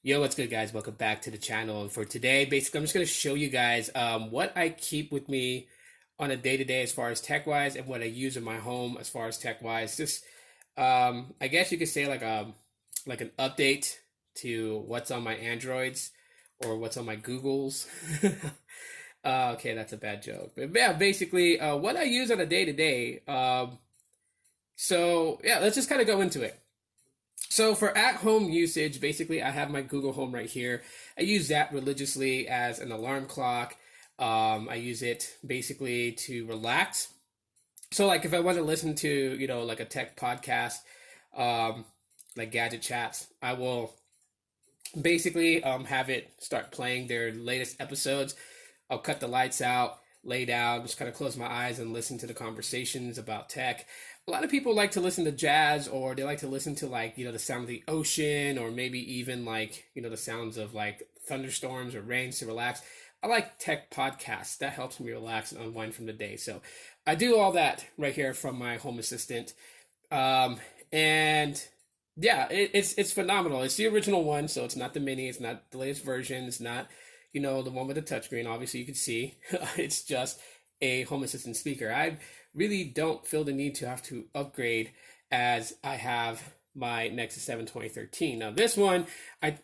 Yo, what's good, guys? Welcome back to the channel. And for today, basically, I'm just going to show you guys what I keep with me on a day-to-day as far as tech-wise and what I use in my home as far as tech-wise. Just, I guess you could say like an update to what's on my Androids or what's on my Googles. Okay, that's a bad joke. But yeah, basically, what I use on a day-to-day. So yeah, let's just kind of go into it. So for at-home usage, basically, I have my Google Home right here. I use that religiously as an alarm clock. I use it basically to relax. So like if I want to listen to, like a tech podcast, like Gadget Chats, I will basically have it start playing their latest episodes. I'll cut the lights out, lay down, just kind of close my eyes and listen to the conversations about tech. A lot of people like to listen to jazz, or they like to listen to the sound of the ocean, or maybe even the sounds of like thunderstorms or rains to relax. I like tech podcasts. That helps me relax and unwind from the day. So I do all that right here from my Home Assistant. And yeah, it's phenomenal. It's the original one, so it's not the mini, it's not the latest version, it's not, the one with the touchscreen. Obviously you can see. It's just a Home Assistant speaker. I really don't feel the need to have to upgrade, as I have my Nexus 7 2013. Now this one I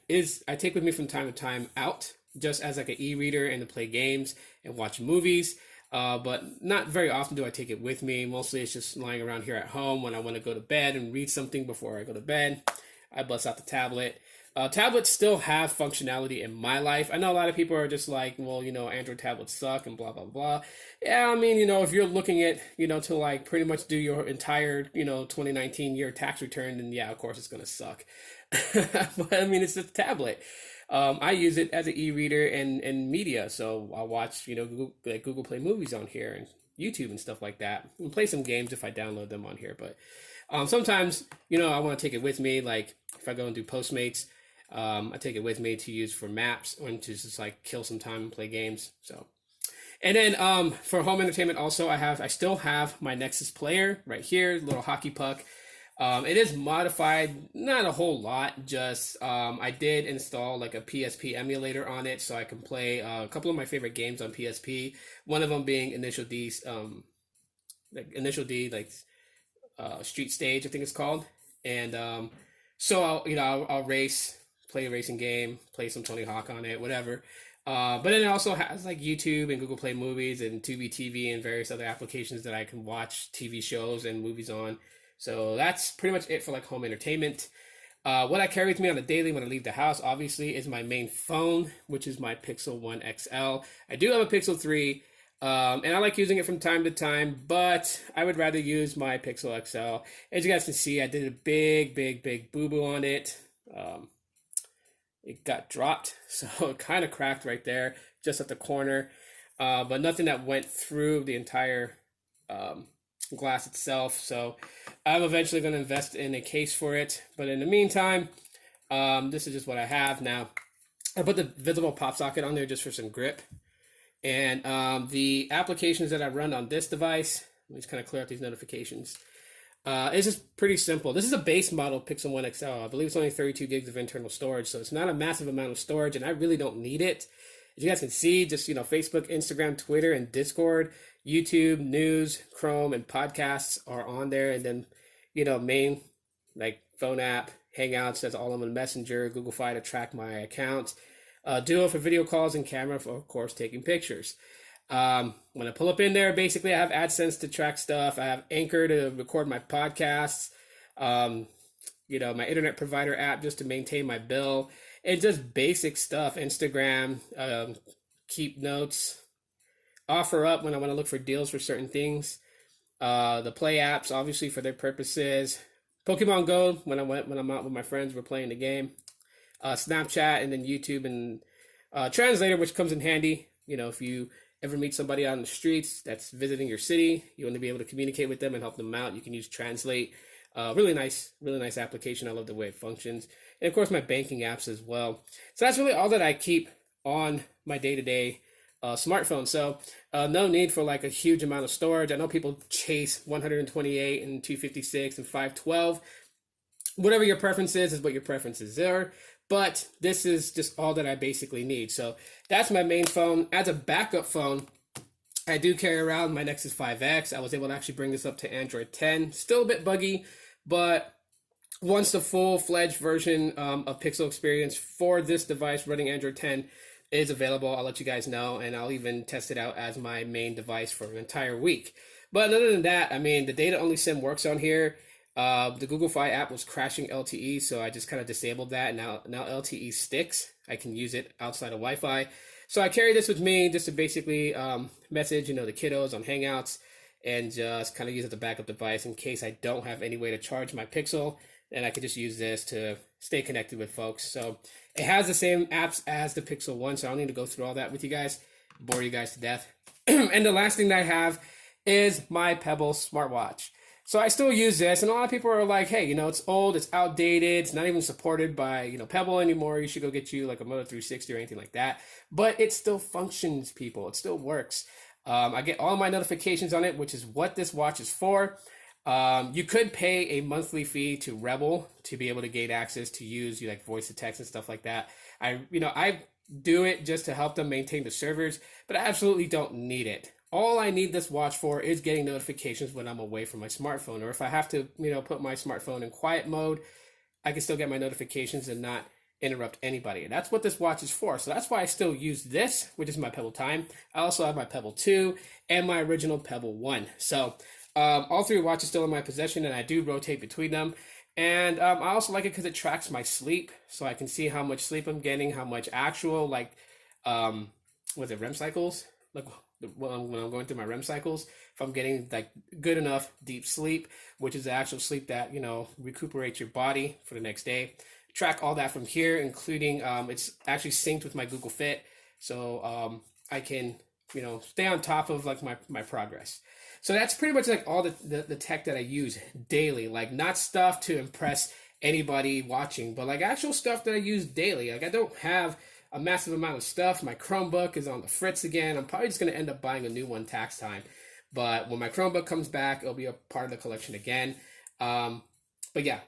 take with me from time to time out, just as like an e-reader and to play games and watch movies. But not very often do I take it with me. Mostly it's just lying around here at home when I want to go to bed and read something before I go to bed. I bust out the tablet. Tablets still have functionality in my life. I know a lot of people are just like, well, Android tablets suck and blah, blah, blah. Yeah, I mean, if you're looking at, to like pretty much do your entire, 2019 year tax return, then yeah, of course it's going to suck. But I mean, it's just a tablet. I use it as an e-reader and media. So I'll watch, Google Play Movies on here and YouTube and stuff like that, and play some games if I download them on here. But sometimes, I want to take it with me. Like if I go and do Postmates, I take it with me to use for maps or to just like kill some time and play games. So, and then for home entertainment, also I still have my Nexus player right here, little hockey puck. It is modified, not a whole lot. Just I did install like a PSP emulator on it, so I can play a couple of my favorite games on PSP. One of them being Initial D, Street Stage, I think it's called. And so I'll race, play a racing game, play some Tony Hawk on it, whatever. But then it also has like YouTube and Google Play Movies and Tubi TV and various other applications that I can watch TV shows and movies on. So that's pretty much it for like home entertainment. What I carry with me on a daily when I leave the house, obviously, is my main phone, which is my Pixel 1 XL. I do have a Pixel 3, and I like using it from time to time, but I would rather use my Pixel XL. As you guys can see, I did a big boo-boo on it. It got dropped, so it kind of cracked right there, just at the corner, but nothing that went through the entire glass itself. So I'm eventually going to invest in a case for it, but in the meantime, this is just what I have. Now I put the visible pop socket on there just for some grip, and the applications that I run on this device, let me just kind of clear up these notifications. It's just pretty simple. This is a base model Pixel 1 XL. I believe it's only 32 gigs of internal storage, so it's not a massive amount of storage, and I really don't need it. As you guys can see, just, Facebook, Instagram, Twitter, and Discord, YouTube, news, Chrome, and podcasts are on there. And then, main, like phone app, Hangouts, that's all on the Messenger, Google Fi to track my account. Duo for video calls, and camera for, of course, taking pictures. When I pull up in there, basically I have AdSense to track stuff. I have Anchor to record my podcasts. My internet provider app just to maintain my bill. And just basic stuff. Instagram, keep notes, offer up when I want to look for deals for certain things. The Play apps, obviously, for their purposes. Pokemon Go, when I'm out with my friends, we're playing the game. Snapchat, and then YouTube, and Translator, which comes in handy. If you ever meet somebody out on the streets that's visiting your city, you want to be able to communicate with them and help them out, you can use Translate. Really nice application. I love the way it functions. And of course my banking apps as well. So that's really all that I keep on my day-to-day smartphone. So no need for like a huge amount of storage. I know people chase 128 and 256 and 512. Whatever your preference is what your preferences are. But this is just all that I basically need. So that's my main phone. As a backup phone, I do carry around my Nexus 5X. I was able to actually bring this up to Android 10. Still a bit buggy, but once the full-fledged version of Pixel experience for this device running Android 10 is available, I'll let you guys know, and I'll even test it out as my main device for an entire week. But other than that, I mean, the data-only SIM works on here. The Google Fi app was crashing LTE, so I just kind of disabled that. Now LTE sticks. I can use it outside of Wi-Fi. So I carry this with me just to basically message, the kiddos on Hangouts, and just kind of use it as a backup device in case I don't have any way to charge my Pixel. And I could just use this to stay connected with folks. So it has the same apps as the Pixel 1, so I don't need to go through all that with you guys, bore you guys to death. And the last thing that I have is my Pebble smartwatch. So I still use this, and a lot of people are like, hey, it's old, it's outdated, it's not even supported by, Pebble anymore. You should go get you like a Moto 360 or anything like that. But it still functions, people. It still works. I get all my notifications on it, which is what this watch is for. You could pay a monthly fee to Rebel to be able to gain access to use like voice to text and stuff like that. I do it just to help them maintain the servers, but I absolutely don't need it. All I need this watch for is getting notifications when I'm away from my smartphone, or if I have to, put my smartphone in quiet mode, I can still get my notifications and not interrupt anybody. And that's what this watch is for. So that's why I still use this, which is my Pebble Time. I also have my Pebble 2 and my original Pebble 1. So all three watches still in my possession, and I do rotate between them. And I also like it because it tracks my sleep, so I can see how much sleep I'm getting, how much actual, REM cycles? Like when I'm going through my REM cycles, if I'm getting like good enough deep sleep, which is the actual sleep that, recuperates your body for the next day. Track all that from here, including it's actually synced with my Google Fit, so I can, stay on top of like my progress. So that's pretty much like all the tech that I use daily, like not stuff to impress anybody watching, but like actual stuff that I use daily. Like I don't have a massive amount of stuff. My Chromebook is on the fritz again. I'm probably just going to end up buying a new one tax time. But when my Chromebook comes back, it'll be a part of the collection again. But yeah,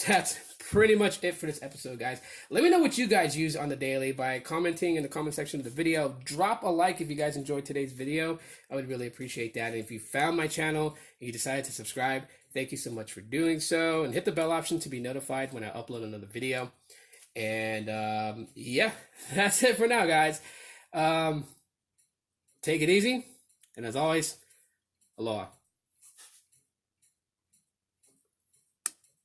that's pretty much it for this episode, guys. Let me know what you guys use on the daily by commenting in the comment section of the video. Drop a like if you guys enjoyed today's video. I would really appreciate that. And if you found my channel and you decided to subscribe, thank you so much for doing so. And hit the bell option to be notified when I upload another video. And yeah, that's it for now, guys. Take it easy. And as always, aloha.